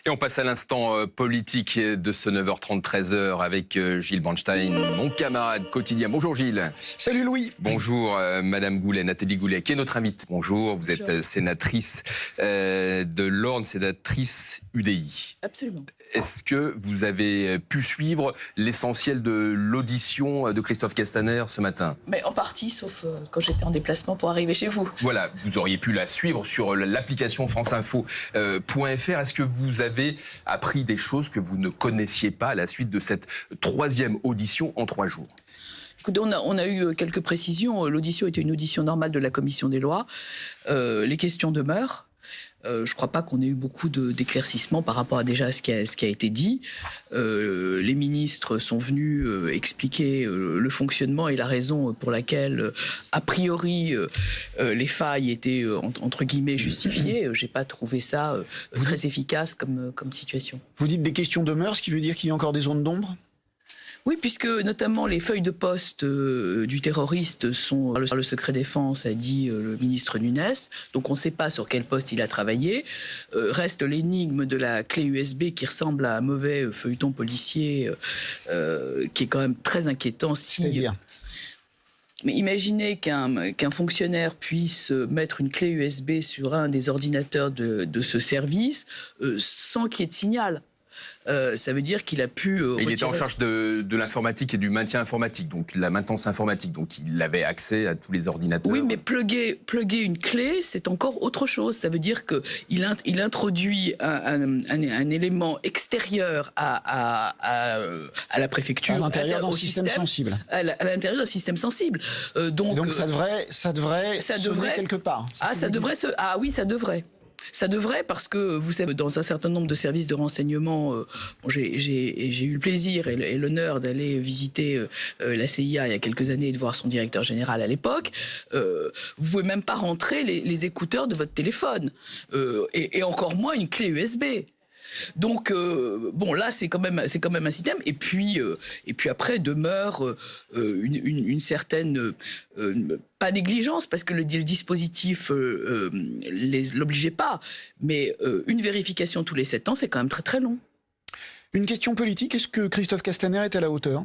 Et on passe à l'instant politique de ce 9h30, 13h avec Gilles Bernstein, mon camarade quotidien. Bonjour Gilles. Salut Louis. Bonjour Madame Goulet, Nathalie Goulet, qui est notre invitée. Bonjour, vous êtes sénatrice de l'Orne, sénatrice UDI. Absolument. Est-ce que vous avez pu suivre l'essentiel de l'audition de Christophe Castaner ce matin? Mais en partie, sauf quand j'étais en déplacement pour arriver chez vous. Voilà, vous auriez pu la suivre sur l'application franceinfo.fr. Est-ce que vous avez appris des choses que vous ne connaissiez pas à la suite de cette troisième audition en 3 jours? Écoutez, on a eu quelques précisions. L'audition était une audition normale de la commission des lois. Les questions demeurent. Je ne crois pas qu'on ait eu beaucoup d'éclaircissements par rapport à déjà ce qui a été dit. Les ministres sont venus expliquer le fonctionnement et la raison pour laquelle, a priori, les failles étaient, entre guillemets, justifiées. Je n'ai pas trouvé ça très efficace comme situation. Vous dites des questions demeurent, ce qui veut dire qu'il y a encore des zones d'ombre? Oui, puisque notamment les feuilles de poste du terroriste sont par le secret défense, a dit le ministre Nunes. Donc on ne sait pas sur quel poste il a travaillé. Reste l'énigme de la clé USB qui ressemble à un mauvais feuilleton policier qui est quand même très inquiétant. C'est-à-dire ? Mais imaginez qu'un fonctionnaire puisse mettre une clé USB sur un des ordinateurs de ce service sans qu'il y ait de signal. Ça veut dire qu'il a pu il était en charge de l'informatique et du maintien informatique, donc de la maintenance informatique, donc il avait accès à tous les ordinateurs. Oui, mais plugger une clé, c'est encore autre chose. Ça veut dire qu'il introduit un élément extérieur à la préfecture. À l'intérieur d'un système sensible. À l'intérieur d'un système sensible. Donc ça devrait sonner quelque part. Oui, ça devrait. Ça devrait, parce que, vous savez, dans un certain nombre de services de renseignement, j'ai eu le plaisir et l'honneur d'aller visiter la CIA il y a quelques années et de voir son directeur général à l'époque. Vous pouvez même pas rentrer les écouteurs de votre téléphone, et encore moins une clé USB. Donc là c'est quand même un système, et puis après demeure une certaine pas négligence, parce que le dispositif l'obligeait pas, mais une vérification tous les 7 ans, c'est quand même très très long. Une question politique, est-ce que Christophe Castaner est à la hauteur ?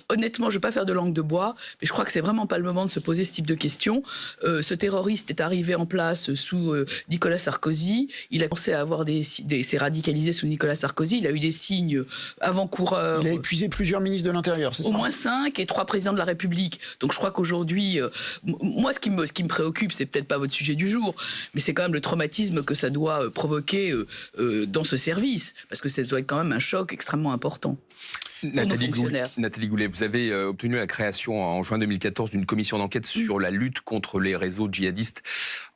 Honnêtement, je ne vais pas faire de langue de bois, mais je crois que c'est vraiment pas le moment de se poser ce type de questions. Ce terroriste est arrivé en place sous Nicolas Sarkozy. Il a commencé à avoir s'est radicalisé sous Nicolas Sarkozy. Il a eu des signes avant-coureurs. Il a épuisé plusieurs ministres de l'Intérieur, c'est ça ? Au moins 5 et 3 présidents de la République. Donc je crois qu'aujourd'hui, moi, ce qui me préoccupe, c'est peut-être pas votre sujet du jour, mais c'est quand même le traumatisme que ça doit provoquer dans ce service, parce que ça doit être quand même un choc extrêmement important. Nathalie Goulet, vous avez obtenu la création en juin 2014 d'une commission d'enquête sur la lutte contre les réseaux djihadistes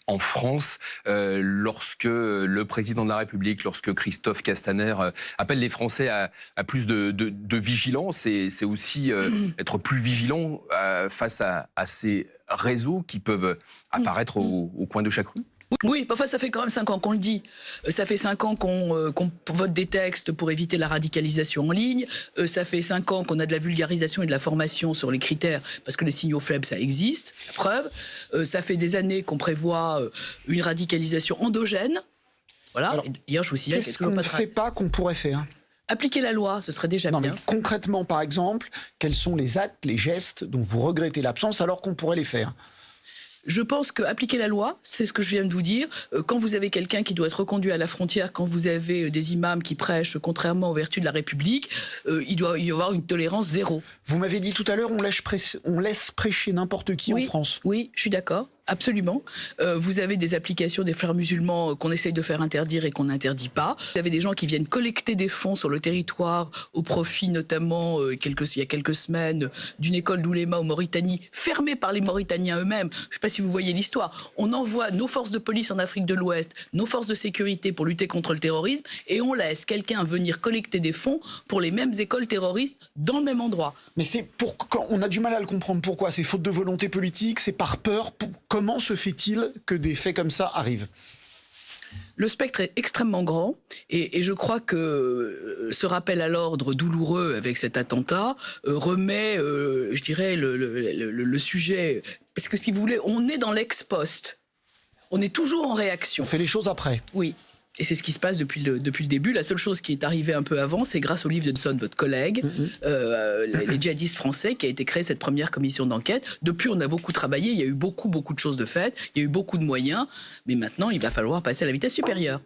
en France. Lorsque le président de la République, lorsque Christophe Castaner appelle les Français à plus de vigilance, et c'est aussi être plus vigilant face à ces réseaux qui peuvent apparaître au coin de chaque rue. Oui, enfin, ça fait quand même 5 ans qu'on le dit. Ça fait 5 ans qu'on vote des textes pour éviter la radicalisation en ligne. Ça fait 5 ans qu'on a de la vulgarisation et de la formation sur les critères, parce que les signaux faibles, ça existe, la preuve. Ça fait des années qu'on prévoit une radicalisation endogène. Voilà. Alors, hier, je vous signale qu'est-ce qu'on ne fait pas qu'on pourrait faire ? Appliquer la loi, ce serait déjà bien. Mais concrètement, par exemple, quels sont les actes, les gestes dont vous regrettez l'absence alors qu'on pourrait les faire ? Je pense qu'appliquer la loi, c'est ce que je viens de vous dire. Quand vous avez quelqu'un qui doit être reconduit à la frontière, quand vous avez des imams qui prêchent contrairement aux vertus de la République, il doit y avoir une tolérance zéro. Vous m'avez dit tout à l'heure, on laisse prêcher n'importe qui en France. Oui, je suis d'accord. Absolument. Vous avez des applications des frères musulmans qu'on essaye de faire interdire et qu'on n'interdit pas. Vous avez des gens qui viennent collecter des fonds sur le territoire au profit notamment, il y a quelques semaines, d'une école d'ouléma en Mauritanie, fermée par les Mauritaniens eux-mêmes. Je ne sais pas si vous voyez l'histoire. On envoie nos forces de police en Afrique de l'Ouest, nos forces de sécurité pour lutter contre le terrorisme, et on laisse quelqu'un venir collecter des fonds pour les mêmes écoles terroristes dans le même endroit. Mais on a du mal à le comprendre. Pourquoi ? C'est faute de volonté politique, c'est par peur. Comment se fait-il que des faits comme ça arrivent ? Le spectre est extrêmement grand, et je crois que ce rappel à l'ordre douloureux avec cet attentat remet, je dirais, le sujet. Parce que si vous voulez, on est dans l'ex-post. On est toujours en réaction. On fait les choses après. Oui. Et c'est ce qui se passe depuis le début. La seule chose qui est arrivée un peu avant, c'est grâce au livre de Johnson, votre collègue, les djihadistes français, qui a été créé cette première commission d'enquête. Depuis, on a beaucoup travaillé, il y a eu beaucoup de choses de faites, il y a eu beaucoup de moyens, mais maintenant, il va falloir passer à la vitesse supérieure.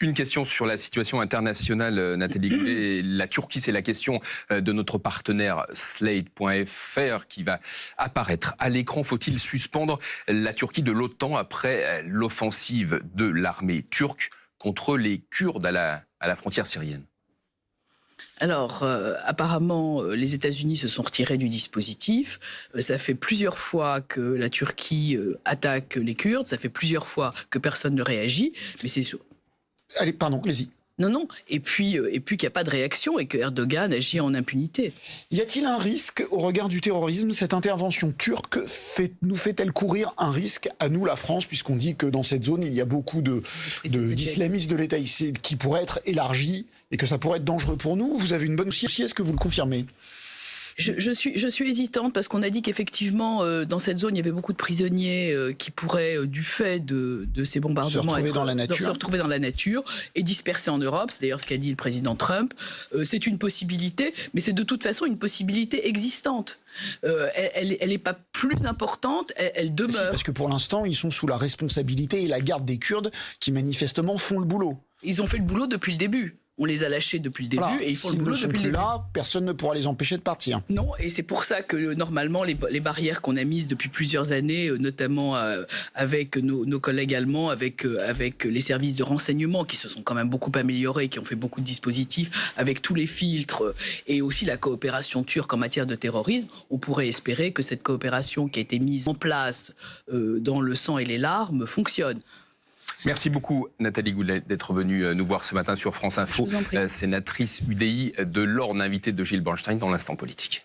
Une question sur la situation internationale, Nathalie Goulet. La Turquie, c'est la question de notre partenaire Slate.fr qui va apparaître à l'écran. Faut-il suspendre la Turquie de l'OTAN après l'offensive de l'armée turque contre les Kurdes à la frontière syrienne ? Alors, apparemment, les États-Unis se sont retirés du dispositif. Ça fait plusieurs fois que la Turquie attaque les Kurdes. Ça fait plusieurs fois que personne ne réagit. Mais c'est Allez, pardon, allez-y. Non. Et puis qu'il n'y a pas de réaction et que Erdogan agit en impunité. Y a-t-il un risque au regard du terrorisme? Cette intervention turque nous fait-elle courir un risque à nous, la France, puisqu'on dit que dans cette zone, il y a beaucoup d'islamistes de l'État qui pourraient être élargis et que ça pourrait être dangereux pour nous? Vous avez une bonne aussi, est-ce que vous le confirmez? Je suis hésitante parce qu'on a dit qu'effectivement, dans cette zone, il y avait beaucoup de prisonniers qui pourraient, du fait de ces bombardements, se retrouver dans la nature et disperser en Europe. C'est d'ailleurs ce qu'a dit le président Trump. C'est une possibilité, mais c'est de toute façon une possibilité existante. Elle n'est pas plus importante, elle demeure. Si, parce que pour l'instant, ils sont sous la responsabilité et la garde des Kurdes qui manifestement font le boulot. Ils ont fait le boulot depuis le début. On les a lâchés depuis le début et ils font le boulot depuis le début. Là, personne ne pourra les empêcher de partir. Non, et c'est pour ça que normalement les barrières qu'on a mises depuis plusieurs années, notamment avec nos collègues allemands, avec les services de renseignement qui se sont quand même beaucoup améliorés, qui ont fait beaucoup de dispositifs, avec tous les filtres et aussi la coopération turque en matière de terrorisme, on pourrait espérer que cette coopération qui a été mise en place dans le sang et les larmes fonctionne. Merci beaucoup Nathalie Goulet d'être venue nous voir ce matin sur France Info, sénatrice UDI de l'Orne, invitée de Gilles Bernstein dans l'Instant Politique.